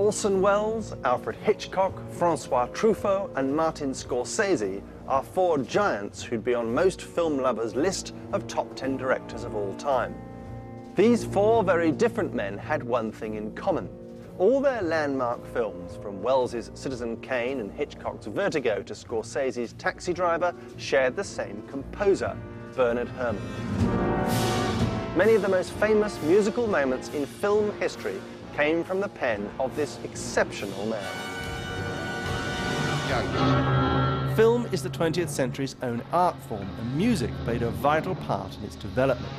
Orson Welles, Alfred Hitchcock, Francois Truffaut and Martin Scorsese are four giants who'd be on most film lovers' list of top 10 directors of all time. These four very different men had one thing in common. All their landmark films, from Welles's Citizen Kane and Hitchcock's Vertigo to Scorsese's Taxi Driver, shared the same composer, Bernard Herrmann. Many of the most famous musical moments in film history came from the pen of this exceptional man. Film is the 20th century's own art form, and music played a vital part in its development.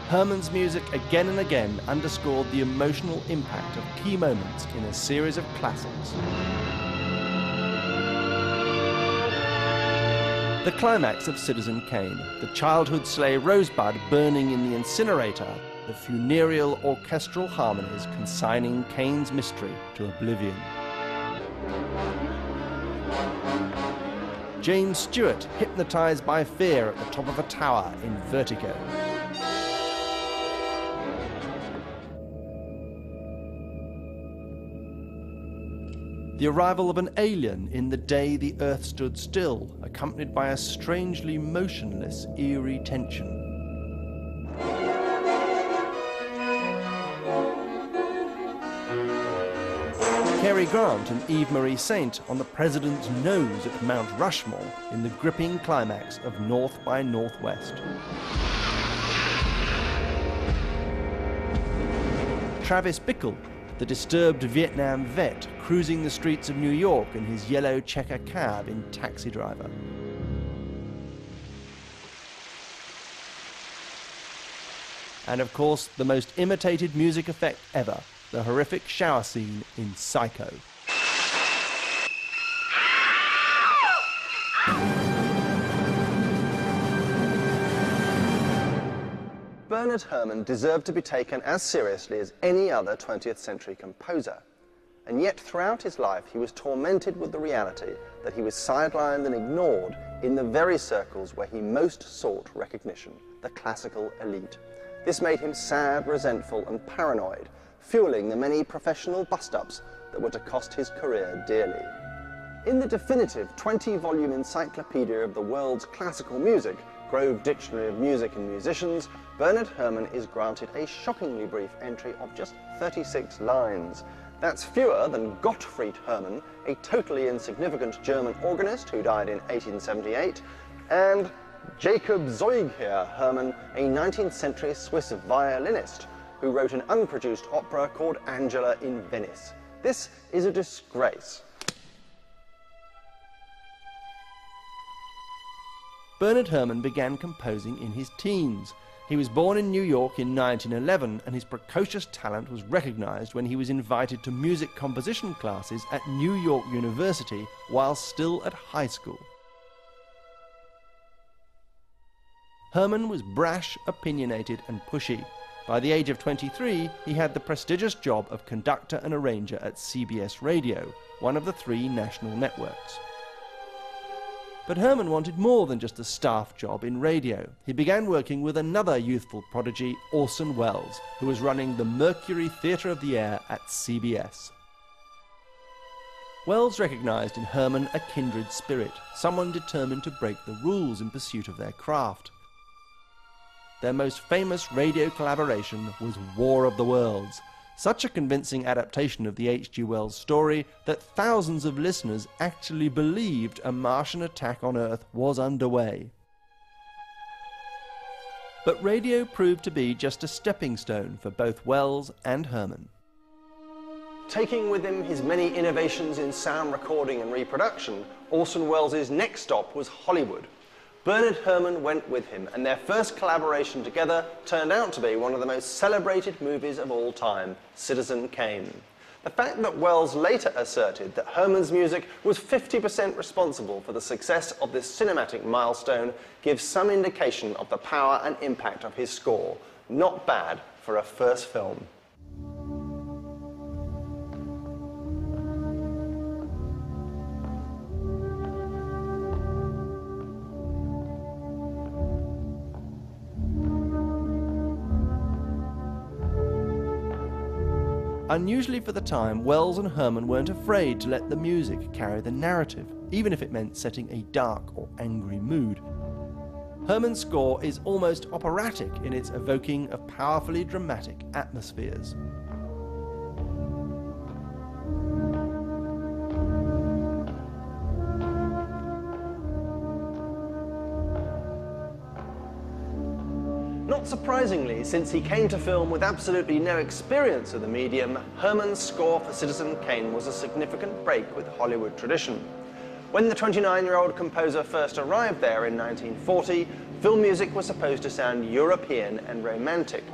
Herrmann's music again and again underscored the emotional impact of key moments in a series of classics. The climax of Citizen Kane, the childhood sleigh Rosebud burning in the incinerator, the funereal orchestral harmonies consigning Kane's mystery to oblivion. James Stewart hypnotized by fear at the top of a tower in Vertigo. The arrival of an alien in The Day the Earth Stood Still, accompanied by a strangely motionless, eerie tension. Cary Grant and Eve Marie Saint on the President's nose at Mount Rushmore in the gripping climax of North by Northwest. Travis Bickle, the disturbed Vietnam vet cruising the streets of New York in his yellow checker cab in Taxi Driver. And of course, the most imitated music effect ever, the horrific shower scene in Psycho. Bernard Herrmann deserved to be taken as seriously as any other 20th century composer. And yet throughout his life he was tormented with the reality that he was sidelined and ignored in the very circles where he most sought recognition, the classical elite. This made him sad, resentful and paranoid, fueling the many professional bust-ups that were to cost his career dearly. In the definitive 20-volume encyclopedia of the world's classical music, Grove Dictionary of Music and Musicians, Bernard Herrmann is granted a shockingly brief entry of just 36 lines. That's fewer than Gottfried Herrmann, a totally insignificant German organist who died in 1878, and Jacob Zeugher Herrmann, a 19th century Swiss violinist who wrote an unproduced opera called Angela in Venice. This is a disgrace. Bernard Herrmann began composing in his teens. He was born in New York in 1911, and his precocious talent was recognized when he was invited to music composition classes at New York University while still at high school. Herrmann was brash, opinionated, and pushy. By the age of 23, he had the prestigious job of conductor and arranger at CBS Radio, one of the 3 national networks. But Herrmann wanted more than just a staff job in radio. He began working with another youthful prodigy, Orson Welles, who was running the Mercury Theatre of the Air at CBS. Welles recognized in Herrmann a kindred spirit, someone determined to break the rules in pursuit of their craft. Their most famous radio collaboration was War of the Worlds, such a convincing adaptation of the H.G. Wells story that thousands of listeners actually believed a Martian attack on Earth was underway. But radio proved to be just a stepping stone for both Welles and Herrmann. Taking with him his many innovations in sound recording and reproduction, Orson Welles' next stop was Hollywood. Bernard Herrmann went with him, and their first collaboration together turned out to be one of the most celebrated movies of all time, Citizen Kane. The fact that Welles later asserted that Herrmann's music was 50% responsible for the success of this cinematic milestone gives some indication of the power and impact of his score. Not bad for a first film. Unusually for the time, Wells and Herrmann weren't afraid to let the music carry the narrative, even if it meant setting a dark or angry mood. Herrmann's score is almost operatic in its evoking of powerfully dramatic atmospheres. Not surprisingly, since he came to film with absolutely no experience of the medium, Herrmann's score for Citizen Kane was a significant break with Hollywood tradition. When the 29-year-old composer first arrived there in 1940, film music was supposed to sound European and romantic.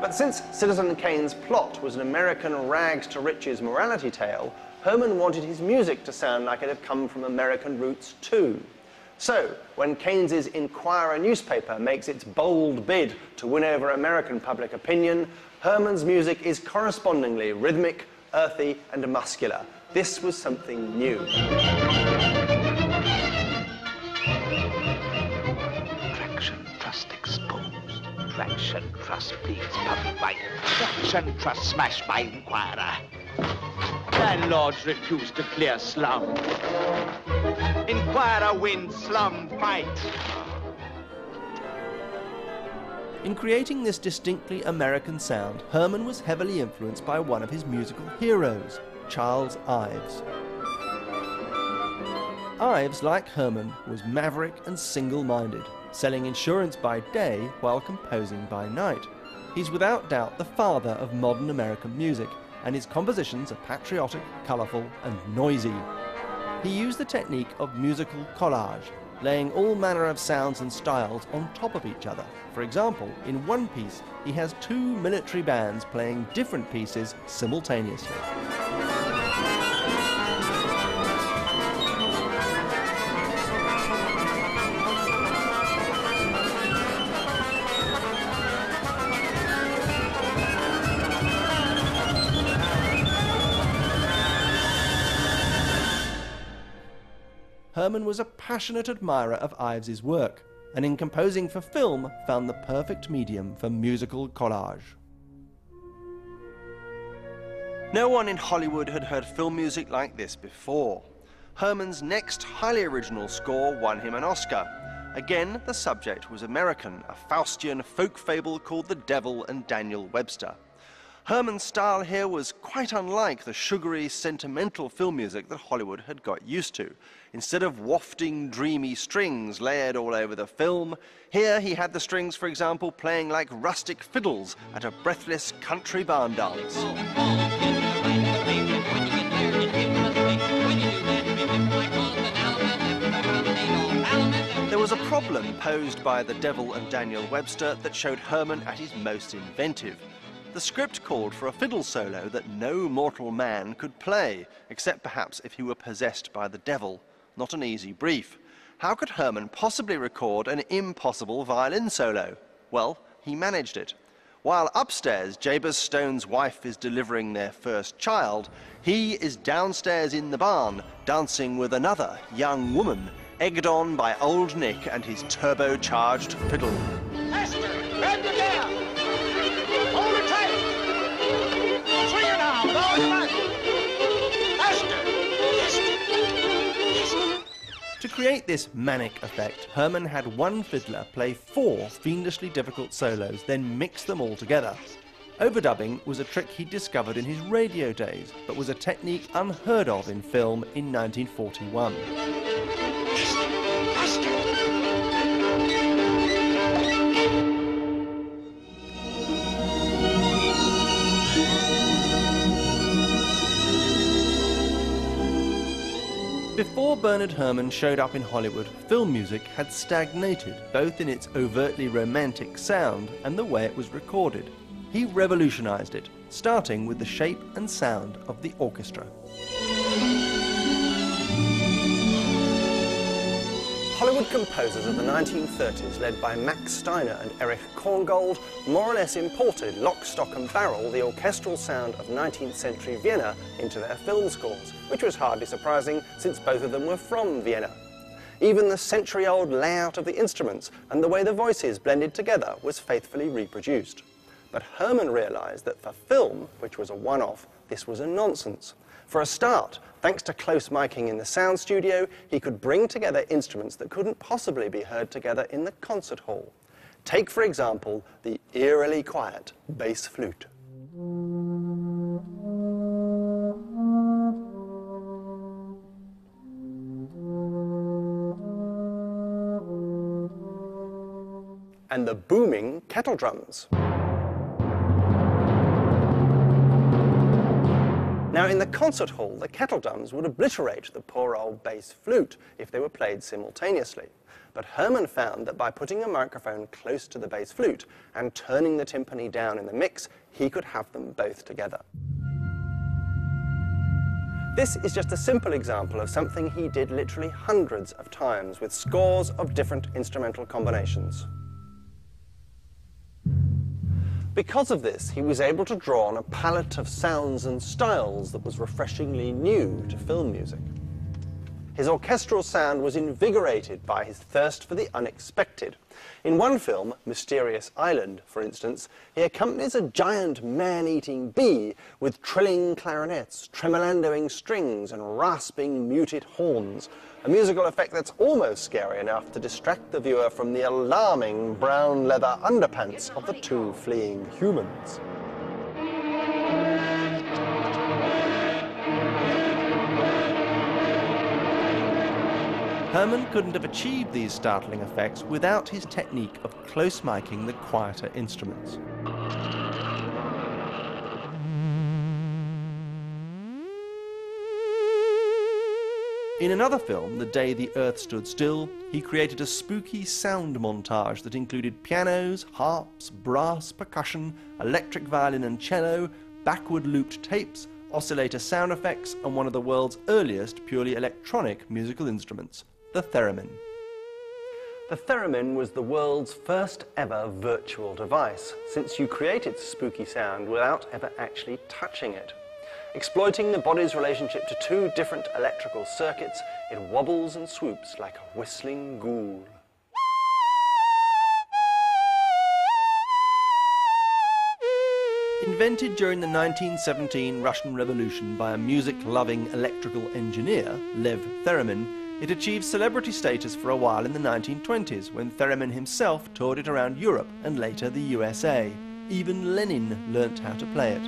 But since Citizen Kane's plot was an American rags-to-riches morality tale, Herrmann wanted his music to sound like it had come from American roots too. So, when Keynes's Inquirer newspaper makes its bold bid to win over American public opinion, Herrmann's music is correspondingly rhythmic, earthy, and muscular. This was something new. Traction trust exposed. Traction trust fleets puffed by traction trust smashed by Inquirer. Landlords refuse to clear slum. Inquirer wins slum fight. In creating this distinctly American sound, Herrmann was heavily influenced by one of his musical heroes, Charles Ives. Ives, like Herrmann, was maverick and single-minded, selling insurance by day while composing by night. He's without doubt the father of modern American music, and his compositions are patriotic, colourful, and noisy. He used the technique of musical collage, laying all manner of sounds and styles on top of each other. For example, in one piece, he has two military bands playing different pieces simultaneously. Herrmann was a passionate admirer of Ives's work, and in composing for film found the perfect medium for musical collage. No one in Hollywood had heard film music like this before. Herrmann's next highly original score won him an Oscar. Again, the subject was American, a Faustian folk fable called The Devil and Daniel Webster. Herrmann's style here was quite unlike the sugary, sentimental film music that Hollywood had got used to. Instead of wafting, dreamy strings layered all over the film, here he had the strings, for example, playing like rustic fiddles at a breathless country barn dance. There was a problem posed by The Devil and Daniel Webster that showed Herrmann at his most inventive. The script called for a fiddle solo that no mortal man could play, except perhaps if he were possessed by the devil. Not an easy brief. How could Herrmann possibly record an impossible violin solo? Well, he managed it. While upstairs, Jabez Stone's wife is delivering their first child, he is downstairs in the barn, dancing with another young woman, egged on by Old Nick and his turbocharged fiddle. Master, grab the down! Hold her tight! Swing her now, with all your might! Master! To create this manic effect, Herrmann had one fiddler play 4 fiendishly difficult solos, then mix them all together. Overdubbing was a trick he discovered in his radio days, but was a technique unheard of in film in 1941. Before Bernard Herrmann showed up in Hollywood, film music had stagnated, both in its overtly romantic sound and the way it was recorded. He revolutionized it, starting with the shape and sound of the orchestra. Hollywood composers of the 1930s, led by Max Steiner and Erich Korngold, more or less imported lock, stock and barrel the orchestral sound of 19th century Vienna into their film scores, which was hardly surprising since both of them were from Vienna. Even the century-old layout of the instruments and the way the voices blended together was faithfully reproduced. But Herrmann realised that for film, which was a one-off, this was a nonsense. For a start, thanks to close miking in the sound studio, he could bring together instruments that couldn't possibly be heard together in the concert hall. Take, for example, the eerily quiet bass flute. And the booming kettle drums. Now, in the concert hall, the kettle drums would obliterate the poor old bass flute if they were played simultaneously. But Herrmann found that by putting a microphone close to the bass flute and turning the timpani down in the mix, he could have them both together. This is just a simple example of something he did literally hundreds of times with scores of different instrumental combinations. Because of this, he was able to draw on a palette of sounds and styles that was refreshingly new to film music. His orchestral sound was invigorated by his thirst for the unexpected. In one film, Mysterious Island, for instance, he accompanies a giant man-eating bee with trilling clarinets, tremolandoing strings, and rasping muted horns, a musical effect that's almost scary enough to distract the viewer from the alarming brown leather underpants of the two fleeing humans. Herrmann couldn't have achieved these startling effects without his technique of close miking the quieter instruments. In another film, The Day the Earth Stood Still, he created a spooky sound montage that included pianos, harps, brass, percussion, electric violin and cello, backward looped tapes, oscillator sound effects, and one of the world's earliest purely electronic musical instruments, the theremin. The theremin was the world's first ever virtual device, since you create its spooky sound without ever actually touching it. Exploiting the body's relationship to two different electrical circuits, it wobbles and swoops like a whistling ghoul. Invented during the 1917 Russian Revolution by a music-loving electrical engineer, Lev Theremin, it achieved celebrity status for a while in the 1920s, when Theremin himself toured it around Europe and later the USA. Even Lenin learnt how to play it.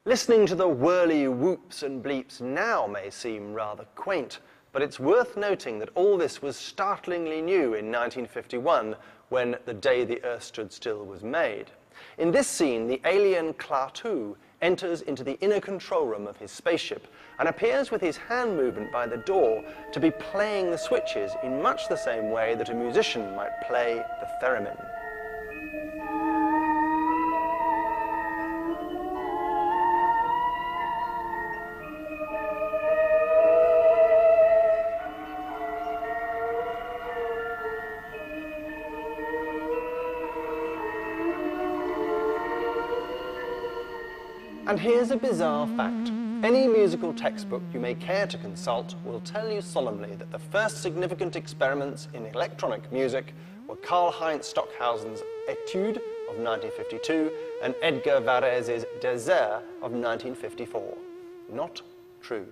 Listening to the whirly whoops and bleeps now may seem rather quaint, but it's worth noting that all this was startlingly new in 1951, when The Day the Earth Stood Still was made. In this scene, the alien Klaatu enters into the inner control room of his spaceship and appears with his hand movement by the door to be playing the switches in much the same way that a musician might play the theremin. And here's a bizarre fact. Any musical textbook you may care to consult will tell you solemnly that the first significant experiments in electronic music were Karl-Heinz Stockhausen's Etude of 1952 and Edgar Varèse's Désert of 1954. Not true.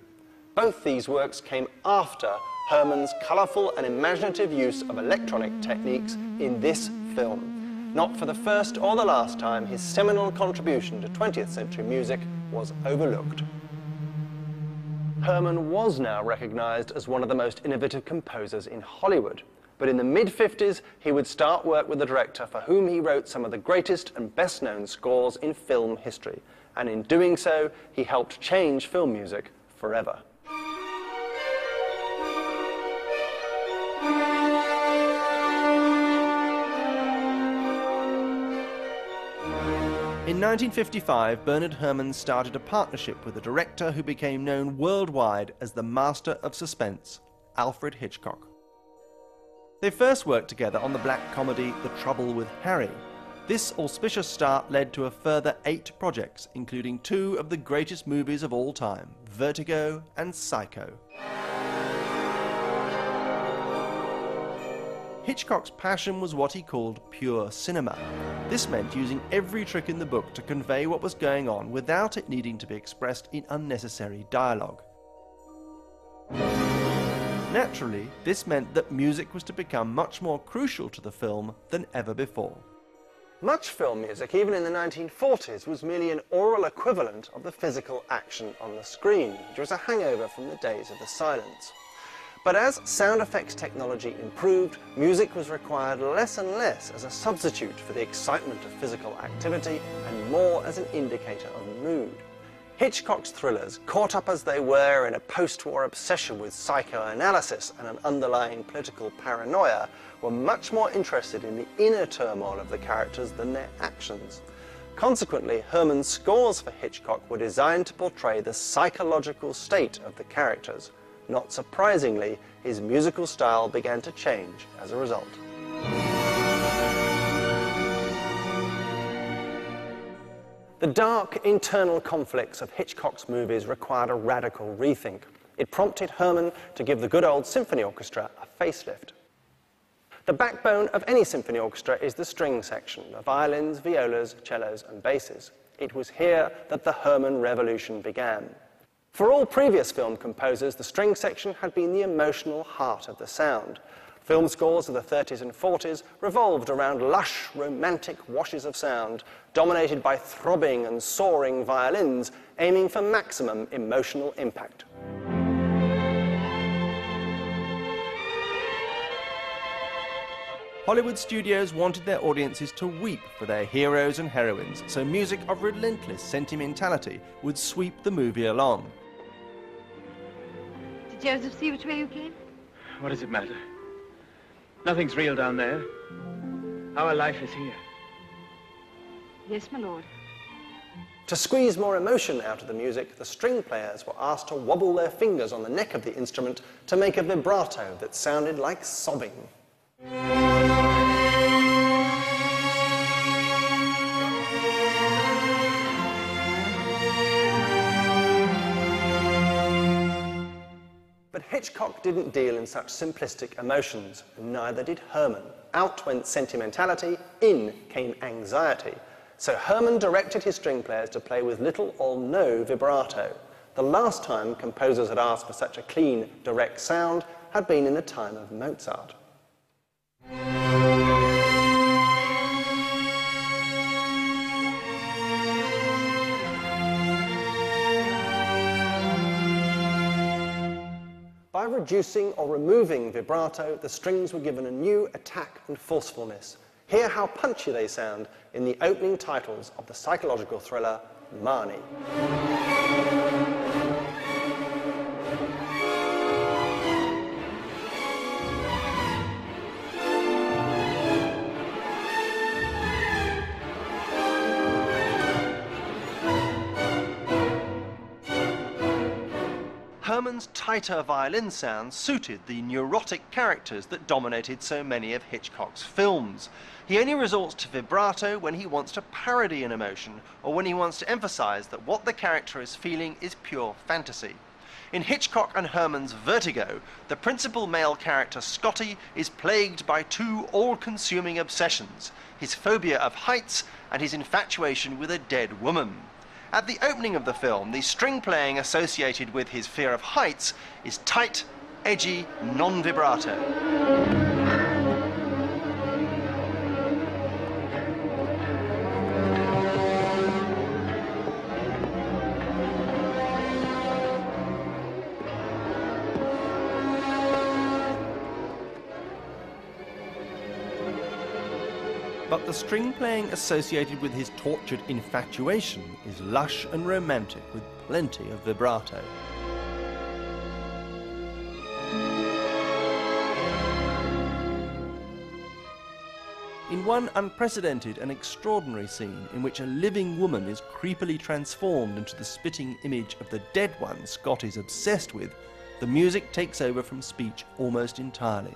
Both these works came after Herrmann's colourful and imaginative use of electronic techniques in this film. Not for the first or the last time, his seminal contribution to 20th century music was overlooked. Herrmann was now recognized as one of the most innovative composers in Hollywood, but in the mid-50s he would start work with a director for whom he wrote some of the greatest and best-known scores in film history, and in doing so he helped change film music forever. In 1955, Bernard Herrmann started a partnership with a director who became known worldwide as the master of suspense, Alfred Hitchcock. They first worked together on the black comedy The Trouble with Harry. This auspicious start led to a further 8 projects, including 2 of the greatest movies of all time, Vertigo and Psycho. Hitchcock's passion was what he called pure cinema. This meant using every trick in the book to convey what was going on without it needing to be expressed in unnecessary dialogue. Naturally, this meant that music was to become much more crucial to the film than ever before. Much film music, even in the 1940s, was merely an oral equivalent of the physical action on the screen, which was a hangover from the days of the silence. But as sound effects technology improved, music was required less and less as a substitute for the excitement of physical activity and more as an indicator of mood. Hitchcock's thrillers, caught up as they were in a post-war obsession with psychoanalysis and an underlying political paranoia, were much more interested in the inner turmoil of the characters than their actions. Consequently, Herrmann's scores for Hitchcock were designed to portray the psychological state of the characters. Not surprisingly, his musical style began to change as a result. The dark internal conflicts of Hitchcock's movies required a radical rethink. It prompted Herrmann to give the Goodalls Symphony Orchestra a facelift. The backbone of any symphony orchestra is the string section, the violins, violas, cellos and basses. It was here that the Herrmann revolution began. For all previous film composers, the string section had been the emotional heart of the sound. Film scores of the 30s and 40s revolved around lush, romantic washes of sound, dominated by throbbing and soaring violins, aiming for maximum emotional impact. Hollywood studios wanted their audiences to weep for their heroes and heroines, so music of relentless sentimentality would sweep the movie along. Did Joseph see which way you came? What does it matter? Nothing's real down there. Our life is here. Yes, my lord. To squeeze more emotion out of the music, the string players were asked to wobble their fingers on the neck of the instrument to make a vibrato that sounded like sobbing. But Hitchcock didn't deal in such simplistic emotions, and neither did Herrmann. Out went sentimentality, in came anxiety. So Herrmann directed his string players to play with little or no vibrato. The last time composers had asked for such a clean, direct sound had been in the time of Mozart. By reducing or removing vibrato, the strings were given a new attack and forcefulness. Hear how punchy they sound in the opening titles of the psychological thriller Marnie. Herrmann's tighter violin sound suited the neurotic characters that dominated so many of Hitchcock's films. He only resorts to vibrato when he wants to parody an emotion or when he wants to emphasize that what the character is feeling is pure fantasy. In Hitchcock and Herrmann's Vertigo, the principal male character Scotty is plagued by two all-consuming obsessions: his phobia of heights and his infatuation with a dead woman. At the opening of the film, the string playing associated with his fear of heights is tight, edgy, non-vibrato. But the string playing associated with his tortured infatuation is lush and romantic with plenty of vibrato. In one unprecedented and extraordinary scene in which a living woman is creepily transformed into the spitting image of the dead one Scott is obsessed with, the music takes over from speech almost entirely.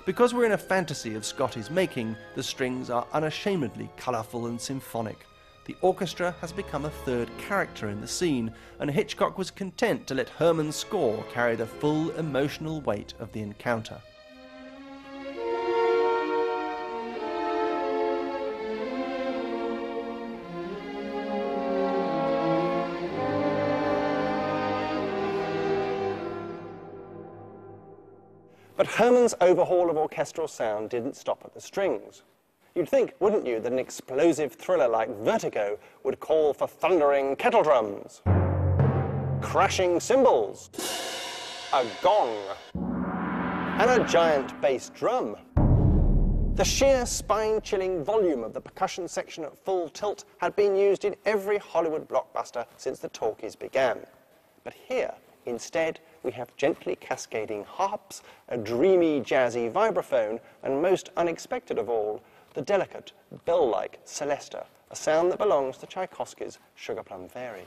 Because we're in a fantasy of Scotty's making, the strings are unashamedly colourful and symphonic. The orchestra has become a third character in the scene, and Hitchcock was content to let Herrmann's score carry the full emotional weight of the encounter. But Herrmann's overhaul of orchestral sound didn't stop at the strings. You'd think, wouldn't you, that an explosive thriller like Vertigo would call for thundering kettle drums, crashing cymbals, a gong, and a giant bass drum. The sheer spine-chilling volume of the percussion section at full tilt had been used in every Hollywood blockbuster since the talkies began. But here, instead, we have gently cascading harps, a dreamy, jazzy vibraphone, and most unexpected of all, the delicate, bell-like celesta, a sound that belongs to Tchaikovsky's Sugar Plum Fairy.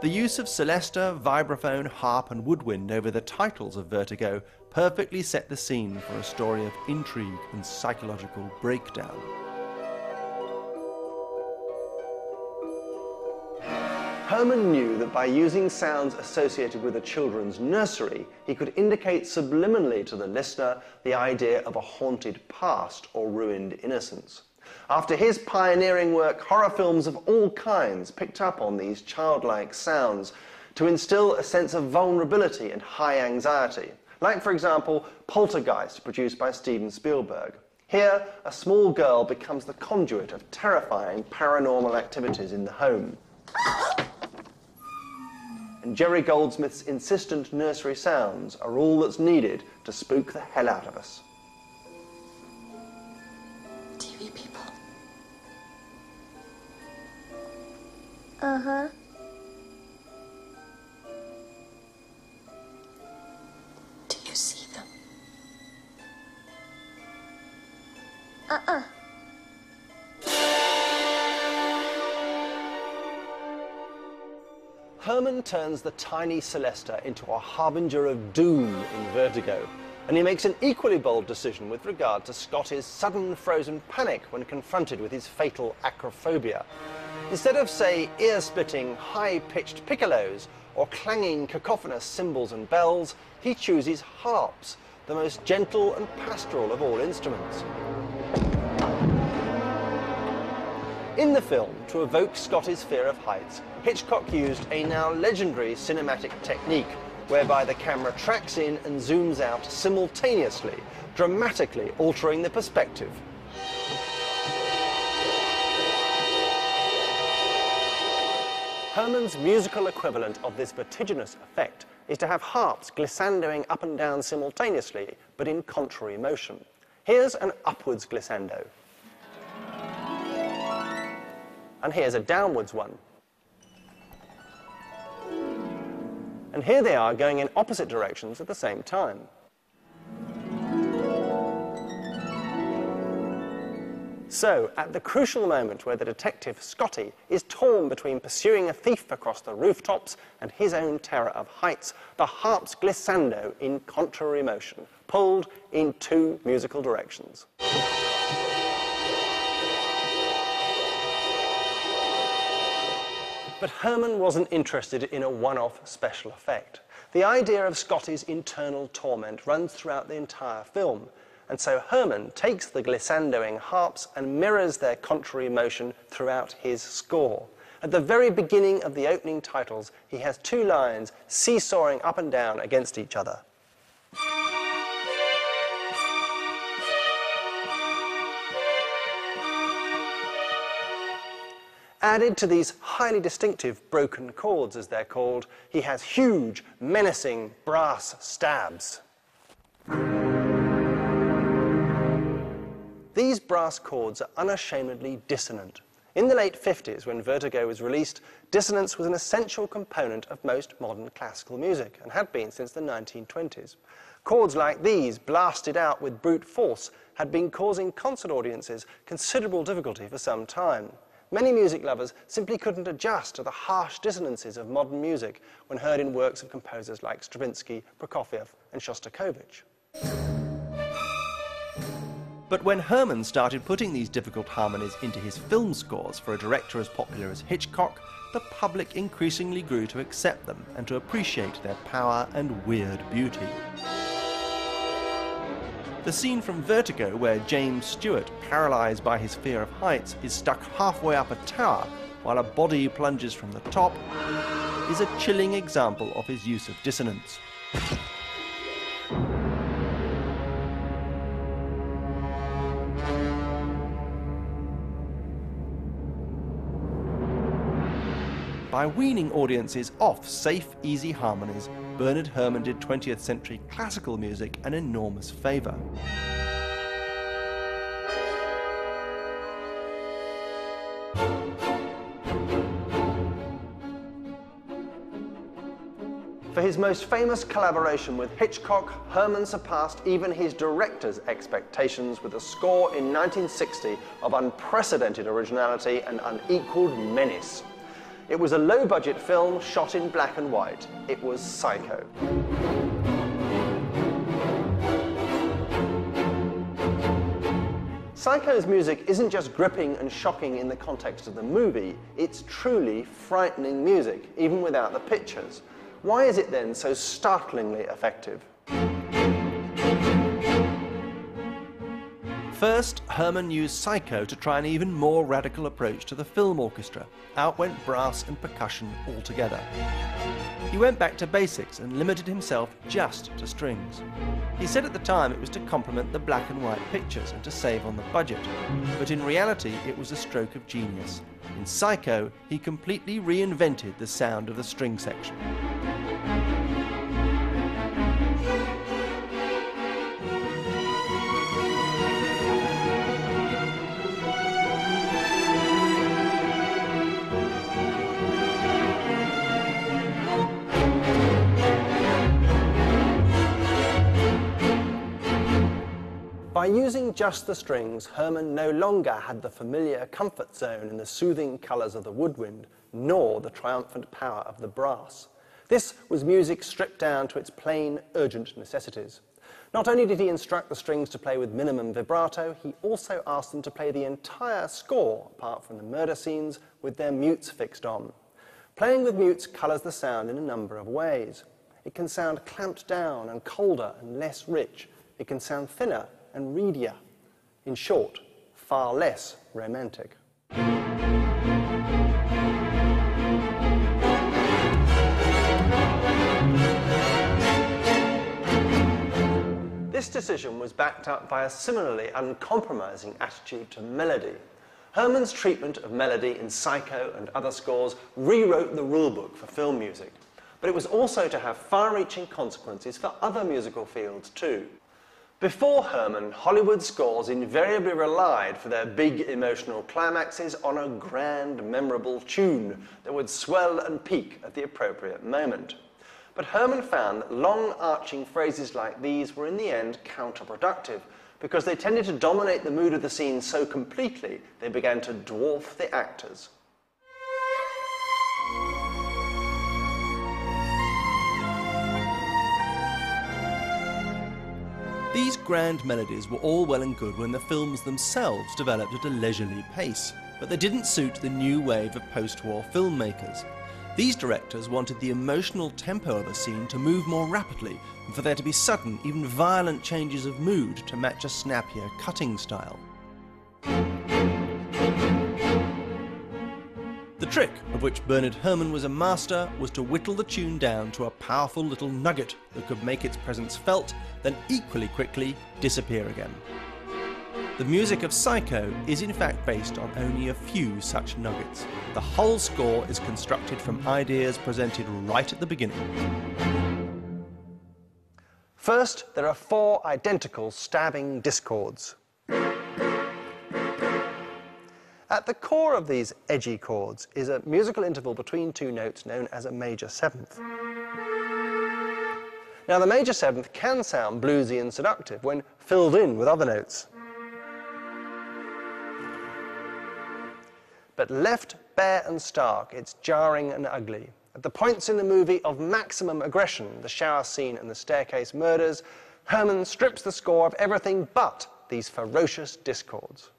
The use of celesta, vibraphone, harp and woodwind over the titles of Vertigo perfectly set the scene for a story of intrigue and psychological breakdown. Herrmann knew that by using sounds associated with a children's nursery, he could indicate subliminally to the listener the idea of a haunted past or ruined innocence. After his pioneering work, horror films of all kinds picked up on these childlike sounds to instill a sense of vulnerability and high anxiety. Like, for example, Poltergeist, produced by Steven Spielberg. Here, a small girl becomes the conduit of terrifying paranormal activities in the home. And Jerry Goldsmith's insistent nursery sounds are all that's needed to spook the hell out of us. TV people. Uh-huh. Do you see them? Uh-uh. Herrmann turns the tiny celesta into a harbinger of doom in Vertigo, and he makes an equally bold decision with regard to Scotty's sudden frozen panic when confronted with his fatal acrophobia. Instead of, say, ear-splitting, high-pitched piccolos or clanging cacophonous cymbals and bells, he chooses harps, the most gentle and pastoral of all instruments. In the film, to evoke Scotty's fear of heights, Hitchcock used a now legendary cinematic technique whereby the camera tracks in and zooms out simultaneously, dramatically altering the perspective. Herrmann's musical equivalent of this vertiginous effect is to have harps glissandoing up and down simultaneously, but in contrary motion. Here's an upwards glissando. And here's a downwards one. And here they are going in opposite directions at the same time. So, at the crucial moment where the detective, Scotty, is torn between pursuing a thief across the rooftops and his own terror of heights, the harps glissando in contrary motion, pulled in two musical directions. But Herrmann wasn't interested in a one-off special effect. The idea of Scotty's internal torment runs throughout the entire film, and so Herrmann takes the glissandoing harps and mirrors their contrary motion throughout his score. At the very beginning of the opening titles, he has two lines seesawing up and down against each other. Added to these highly distinctive broken chords, as they're called, he has huge, menacing brass stabs. These brass chords are unashamedly dissonant. In the late 50s, when Vertigo was released, dissonance was an essential component of most modern classical music, and had been since the 1920s. Chords like these, blasted out with brute force, had been causing concert audiences considerable difficulty for some time. Many music lovers simply couldn't adjust to the harsh dissonances of modern music when heard in works of composers like Stravinsky, Prokofiev, and Shostakovich. But when Herrmann started putting these difficult harmonies into his film scores for a director as popular as Hitchcock, the public increasingly grew to accept them and to appreciate their power and weird beauty. The scene from Vertigo where James Stewart, paralysed by his fear of heights, is stuck halfway up a tower while a body plunges from the top is a chilling example of his use of dissonance. By weaning audiences off safe, easy harmonies, Bernard Herrmann did 20th century classical music an enormous favour. For his most famous collaboration with Hitchcock, Herrmann surpassed even his director's expectations with a score in 1960 of unprecedented originality and unequalled menace. It was a low-budget film shot in black and white. It was Psycho. Psycho's music isn't just gripping and shocking in the context of the movie, it's truly frightening music, even without the pictures. Why is it then so startlingly effective? First, Herrmann used Psycho to try an even more radical approach to the film orchestra. Out went brass and percussion altogether. He went back to basics and limited himself just to strings. He said at the time it was to complement the black and white pictures and to save on the budget. But in reality, it was a stroke of genius. In Psycho, he completely reinvented the sound of the string section. By using just the strings, Herrmann no longer had the familiar comfort zone in the soothing colours of the woodwind, nor the triumphant power of the brass. This was music stripped down to its plain, urgent necessities. Not only did he instruct the strings to play with minimum vibrato, he also asked them to play the entire score, apart from the murder scenes, with their mutes fixed on. Playing with mutes colours the sound in a number of ways. It can sound clamped down and colder and less rich. It can sound thinner and reedier. In short, far less romantic. This decision was backed up by a similarly uncompromising attitude to melody. Herrmann's treatment of melody in Psycho and other scores rewrote the rulebook for film music, but it was also to have far-reaching consequences for other musical fields too. Before Herrmann, Hollywood scores invariably relied for their big emotional climaxes on a grand, memorable tune that would swell and peak at the appropriate moment. But Herrmann found that long arching phrases like these were in the end counterproductive because they tended to dominate the mood of the scene so completely they began to dwarf the actors. These grand melodies were all well and good when the films themselves developed at a leisurely pace, but they didn't suit the new wave of post-war filmmakers. These directors wanted the emotional tempo of a scene to move more rapidly and for there to be sudden, even violent changes of mood to match a snappier cutting style. The trick, of which Bernard Herrmann was a master, was to whittle the tune down to a powerful little nugget that could make its presence felt, then equally quickly disappear again. The music of Psycho is in fact based on only a few such nuggets. The whole score is constructed from ideas presented right at the beginning. First, there are 4 identical stabbing discords. At the core of these edgy chords is a musical interval between 2 notes known as a major seventh. Now, the major seventh can sound bluesy and seductive when filled in with other notes. But left bare and stark, it's jarring and ugly. At the points in the movie of maximum aggression, the shower scene and the staircase murders, Herrmann strips the score of everything but these ferocious discords.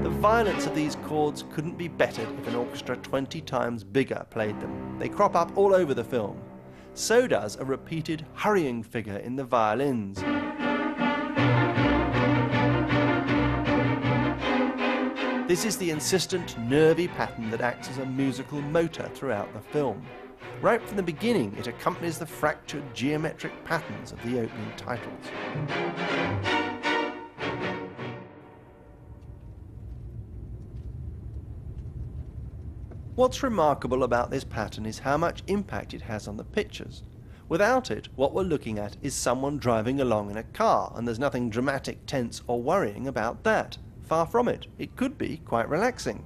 The violence of these chords couldn't be bettered if an orchestra 20 times bigger played them. They crop up all over the film. So does a repeated hurrying figure in the violins. This is the insistent, nervy pattern that acts as a musical motor throughout the film. Right from the beginning, it accompanies the fractured geometric patterns of the opening titles. What's remarkable about this pattern is how much impact it has on the pictures. Without it, what we're looking at is someone driving along in a car, and there's nothing dramatic, tense, or worrying about that. Far from it. It could be quite relaxing.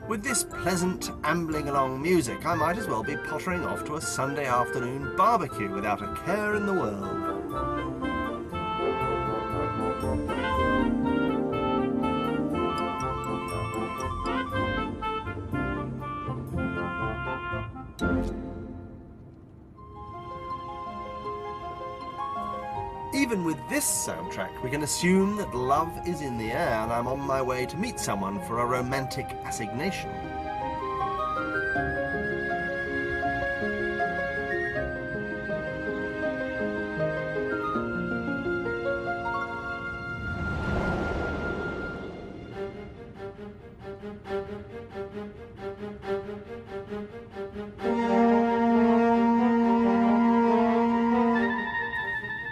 With this pleasant, ambling along music, I might as well be pottering off to a Sunday afternoon barbecue without a care in the world. Even with this soundtrack, we can assume that love is in the air and I'm on my way to meet someone for a romantic assignation.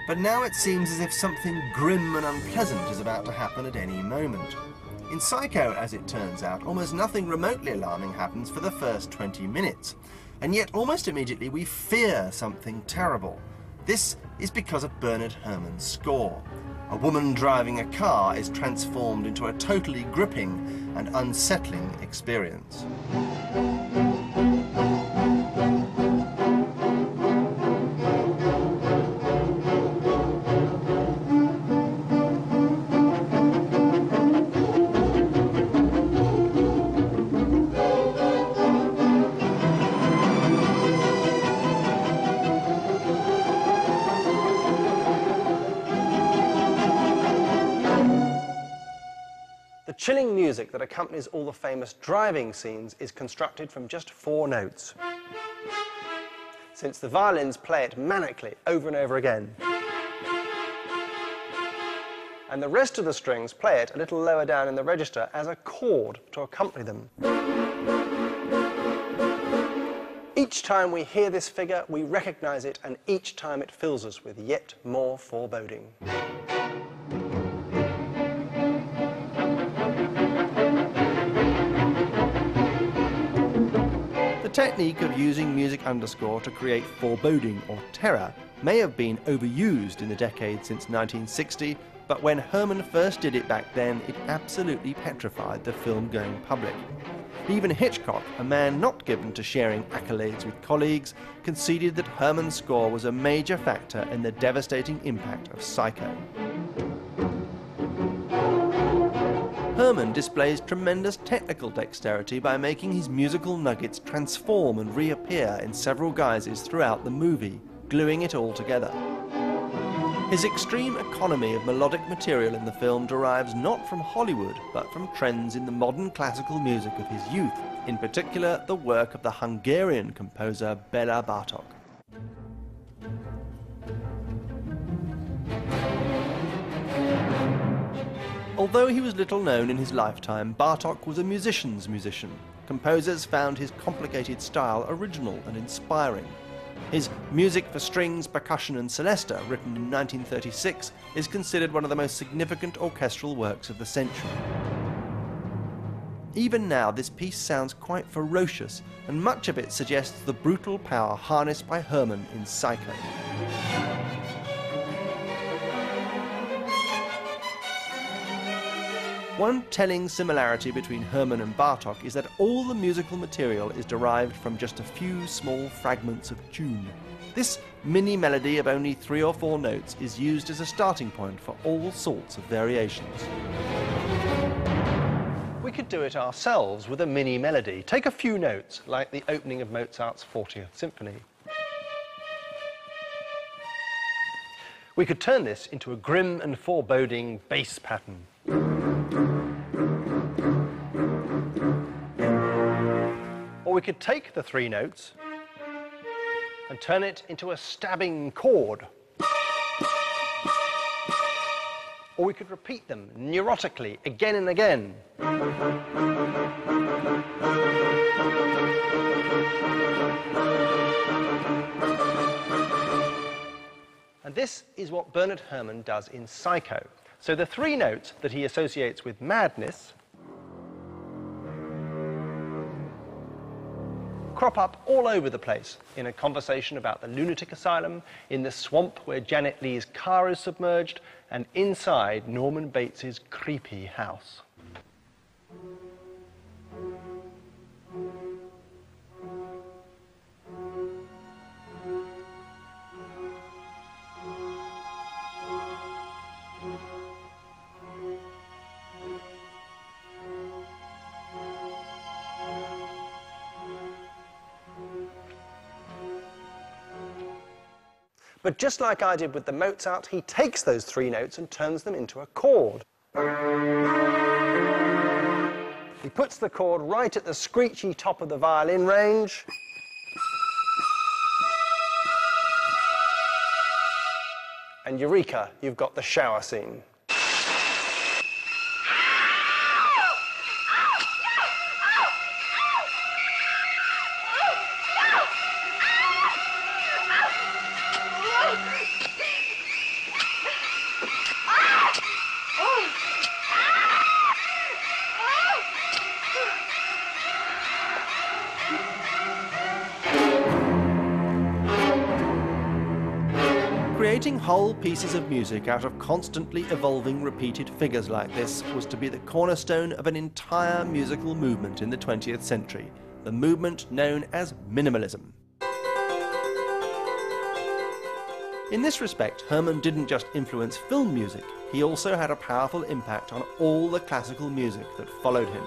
But now it seems as if something grim and unpleasant is about to happen at any moment. In Psycho, as it turns out, almost nothing remotely alarming happens for the first 20 minutes. And yet, almost immediately, we fear something terrible. This is because of Bernard Herrmann's score. A woman driving a car is transformed into a totally gripping and unsettling experience. The chilling music that accompanies all the famous driving scenes is constructed from just 4 notes. Since the violins play it manically over and over again. And the rest of the strings play it a little lower down in the register as a chord to accompany them. Each time we hear this figure, we recognize it, and each time it fills us with yet more foreboding. The technique of using music underscore to create foreboding or terror may have been overused in the decade since 1960, but when Herrmann first did it back then, it absolutely petrified the film-going public. Even Hitchcock, a man not given to sharing accolades with colleagues, conceded that Herrmann's score was a major factor in the devastating impact of Psycho. Herrmann displays tremendous technical dexterity by making his musical nuggets transform and reappear in several guises throughout the movie, gluing it all together. His extreme economy of melodic material in the film derives not from Hollywood, but from trends in the modern classical music of his youth, in particular the work of the Hungarian composer Béla Bartók. Although he was little known in his lifetime, Bartók was a musician's musician. Composers found his complicated style original and inspiring. His Music for Strings, Percussion and Celesta, written in 1936, is considered one of the most significant orchestral works of the century. Even now, this piece sounds quite ferocious, and much of it suggests the brutal power harnessed by Herrmann in Psycho. One telling similarity between Herrmann and Bartók is that all the musical material is derived from just a few small fragments of tune. This mini melody of only 3 or 4 notes is used as a starting point for all sorts of variations. We could do it ourselves with a mini melody. Take a few notes, like the opening of Mozart's 40th Symphony. We could turn this into a grim and foreboding bass pattern. Or we could take the 3 notes and turn it into a stabbing chord. Or we could repeat them neurotically again and again. And this is what Bernard Herrmann does in Psycho. So the 3 notes that he associates with madness crop up all over the place in a conversation about the lunatic asylum, in the swamp where Janet Leigh's car is submerged, and inside Norman Bates's creepy house. But just like I did with the Mozart, he takes those 3 notes and turns them into a chord. He puts the chord right at the screechy top of the violin range. And eureka, you've got the shower scene. Creating whole pieces of music out of constantly evolving repeated figures like this was to be the cornerstone of an entire musical movement in the 20th century, the movement known as minimalism. In this respect, Herrmann didn't just influence film music, he also had a powerful impact on all the classical music that followed him.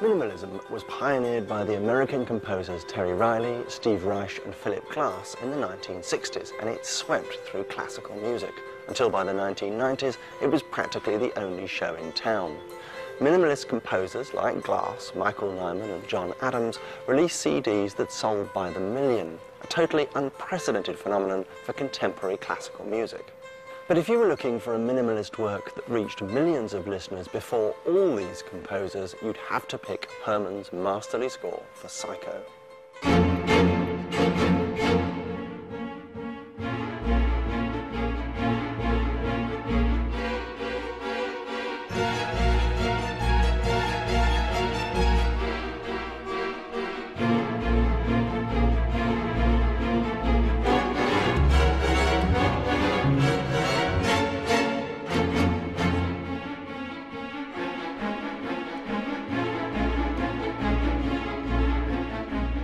Minimalism was pioneered by the American composers Terry Riley, Steve Reich and Philip Glass in the 1960s, and it swept through classical music. Until by the 1990s, it was practically the only show in town. Minimalist composers like Glass, Michael Nyman and John Adams released CDs that sold by the million, a totally unprecedented phenomenon for contemporary classical music. But if you were looking for a minimalist work that reached millions of listeners before all these composers, you'd have to pick Herrmann's masterly score for Psycho.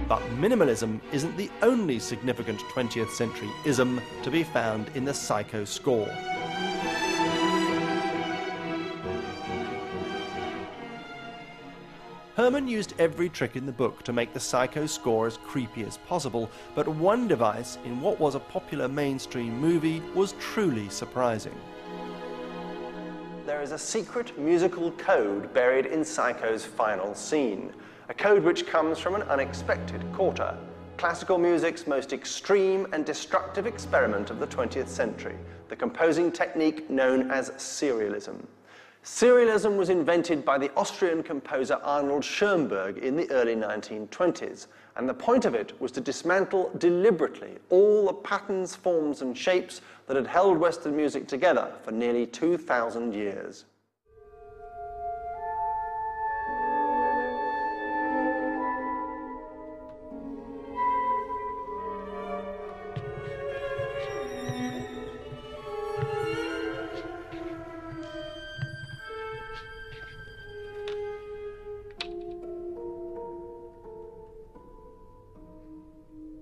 But minimalism isn't the only significant 20th century ism to be found in the Psycho score. Herrmann used every trick in the book to make the Psycho score as creepy as possible, but one device in what was a popular mainstream movie was truly surprising. There is a secret musical code buried in Psycho's final scene. A code which comes from an unexpected quarter, classical music's most extreme and destructive experiment of the 20th century, the composing technique known as serialism. Serialism was invented by the Austrian composer Arnold Schoenberg in the early 1920s, and the point of it was to dismantle deliberately all the patterns, forms and shapes that had held Western music together for nearly 2,000 years.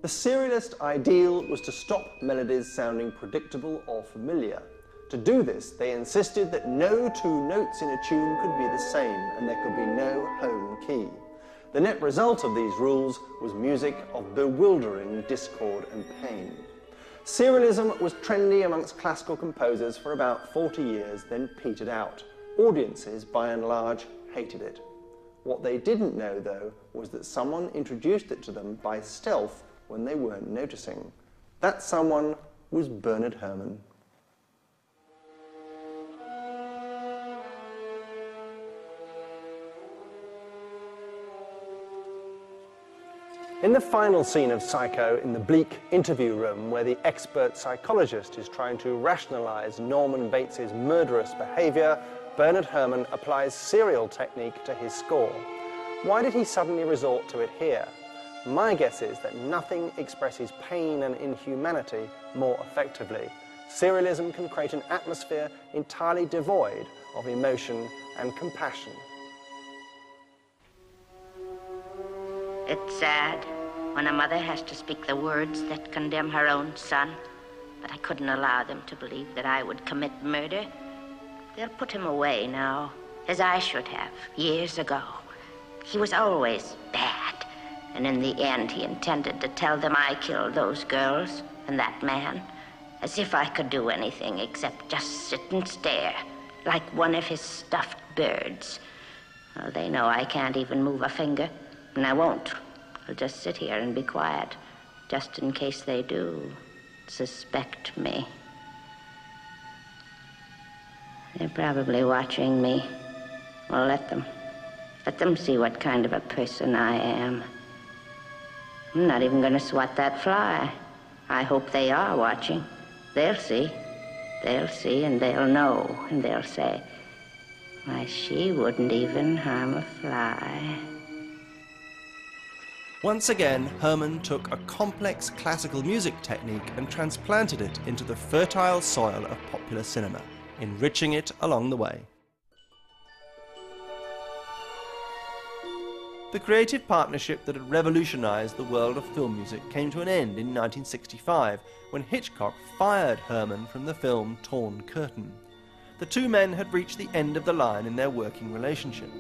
The serialist ideal was to stop melodies sounding predictable or familiar. To do this, they insisted that no two notes in a tune could be the same and there could be no home key. The net result of these rules was music of bewildering discord and pain. Serialism was trendy amongst classical composers for about 40 years, then petered out. Audiences, by and large, hated it. What they didn't know, though, was that someone introduced it to them by stealth when they weren't noticing. That someone was Bernard Herrmann. In the final scene of Psycho, in the bleak interview room where the expert psychologist is trying to rationalize Norman Bates's murderous behavior, Bernard Herrmann applies serial technique to his score. Why did he suddenly resort to it here? My guess is that nothing expresses pain and inhumanity more effectively. Serialism can create an atmosphere entirely devoid of emotion and compassion. It's sad when a mother has to speak the words that condemn her own son, but I couldn't allow them to believe that I would commit murder. They'll put him away now, as I should have, years ago. He was always bad, and in the end he intended to tell them I killed those girls and that man, as if I could do anything except just sit and stare, like one of his stuffed birds. Oh, they know I can't even move a finger. And I won't. I'll just sit here and be quiet, just in case they do suspect me. They're probably watching me. Well, let them. Let them see what kind of a person I am. I'm not even going to swat that fly. I hope they are watching. They'll see. They'll see and they'll know. And they'll say, why, she wouldn't even harm a fly. Once again, Herrmann took a complex classical music technique and transplanted it into the fertile soil of popular cinema, enriching it along the way. The creative partnership that had revolutionized the world of film music came to an end in 1965, when Hitchcock fired Herrmann from the film Torn Curtain. The two men had reached the end of the line in their working relationship.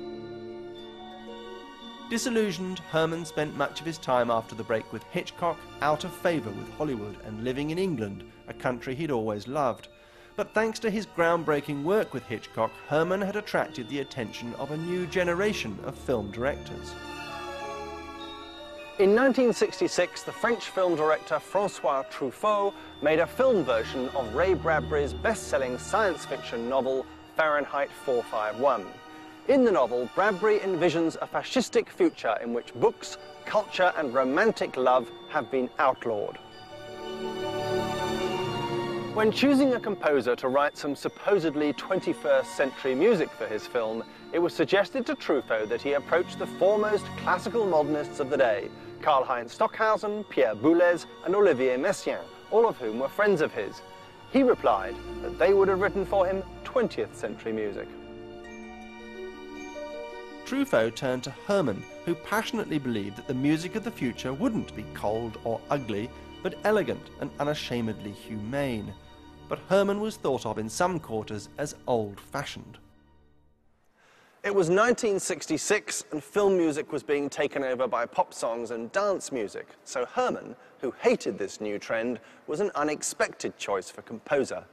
Disillusioned, Herrmann spent much of his time after the break with Hitchcock out of favour with Hollywood and living in England, a country he'd always loved. But thanks to his groundbreaking work with Hitchcock, Herrmann had attracted the attention of a new generation of film directors. In 1966, the French film director François Truffaut made a film version of Ray Bradbury's best-selling science fiction novel Fahrenheit 451. In the novel, Bradbury envisions a fascistic future in which books, culture and romantic love have been outlawed. When choosing a composer to write some supposedly 21st century music for his film, it was suggested to Truffaut that he approach the foremost classical modernists of the day, Karlheinz Stockhausen, Pierre Boulez and Olivier Messiaen, all of whom were friends of his. He replied that they would have written for him 20th century music. Truffaut turned to Herrmann, who passionately believed that the music of the future wouldn't be cold or ugly, but elegant and unashamedly humane. But Herrmann was thought of in some quarters as old-fashioned. It was 1966 and film music was being taken over by pop songs and dance music, so Herrmann, who hated this new trend, was an unexpected choice for composer.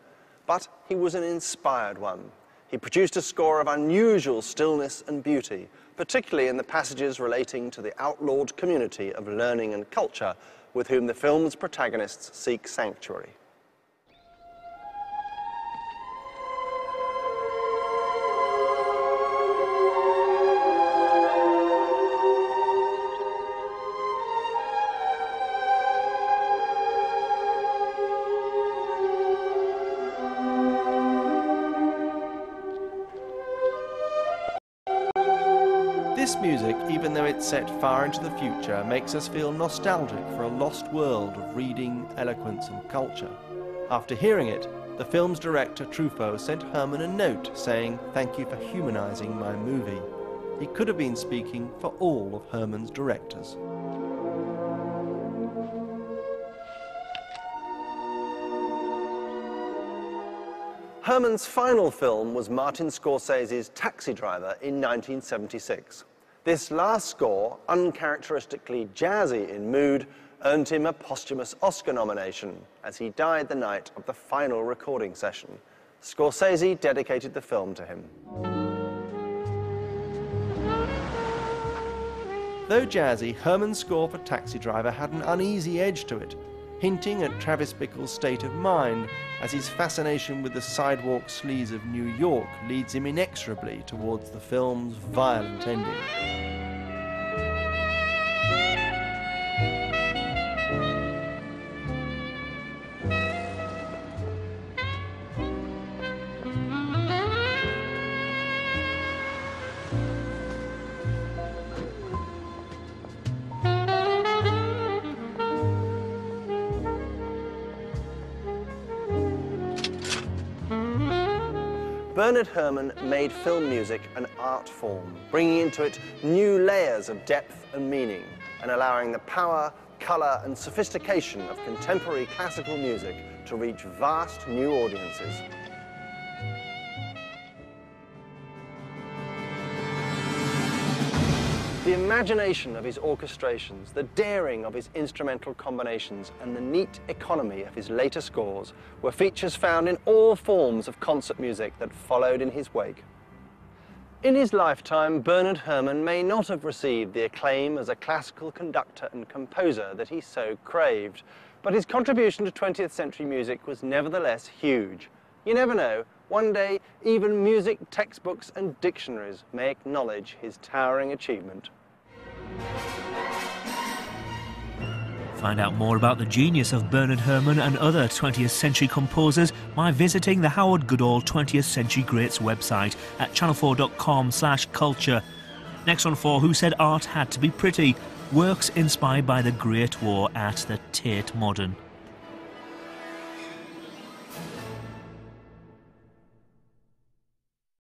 But he was an inspired one. He produced a score of unusual stillness and beauty, particularly in the passages relating to the outlawed community of learning and culture with whom the film's protagonists seek sanctuary. This music, even though it's set far into the future, makes us feel nostalgic for a lost world of reading, eloquence and culture. After hearing it, the film's director Truffaut sent Herrmann a note saying, "Thank you for humanizing my movie." He could have been speaking for all of Herrmann's directors. Herrmann's final film was Martin Scorsese's Taxi Driver in 1976. This last score, uncharacteristically jazzy in mood, earned him a posthumous Oscar nomination as he died the night of the final recording session. Scorsese dedicated the film to him. Though jazzy, Herrmann's score for Taxi Driver had an uneasy edge to it, hinting at Travis Bickle's state of mind as his fascination with the sidewalk sleaze of New York leads him inexorably towards the film's violent ending. Bernard Herrmann made film music an art form, bringing into it new layers of depth and meaning, and allowing the power, colour and sophistication of contemporary classical music to reach vast new audiences. The imagination of his orchestrations, the daring of his instrumental combinations, and the neat economy of his later scores were features found in all forms of concert music that followed in his wake. In his lifetime, Bernard Herrmann may not have received the acclaim as a classical conductor and composer that he so craved, but his contribution to 20th century music was nevertheless huge. You never know, one day even music textbooks and dictionaries may acknowledge his towering achievement. Find out more about the genius of Bernard Herrmann and other 20th century composers by visiting the Howard Goodall 20th Century Greats website at channel4.com/culture. Next on 4, Who Said Art Had to Be Pretty? Works inspired by the Great War at the Tate Modern.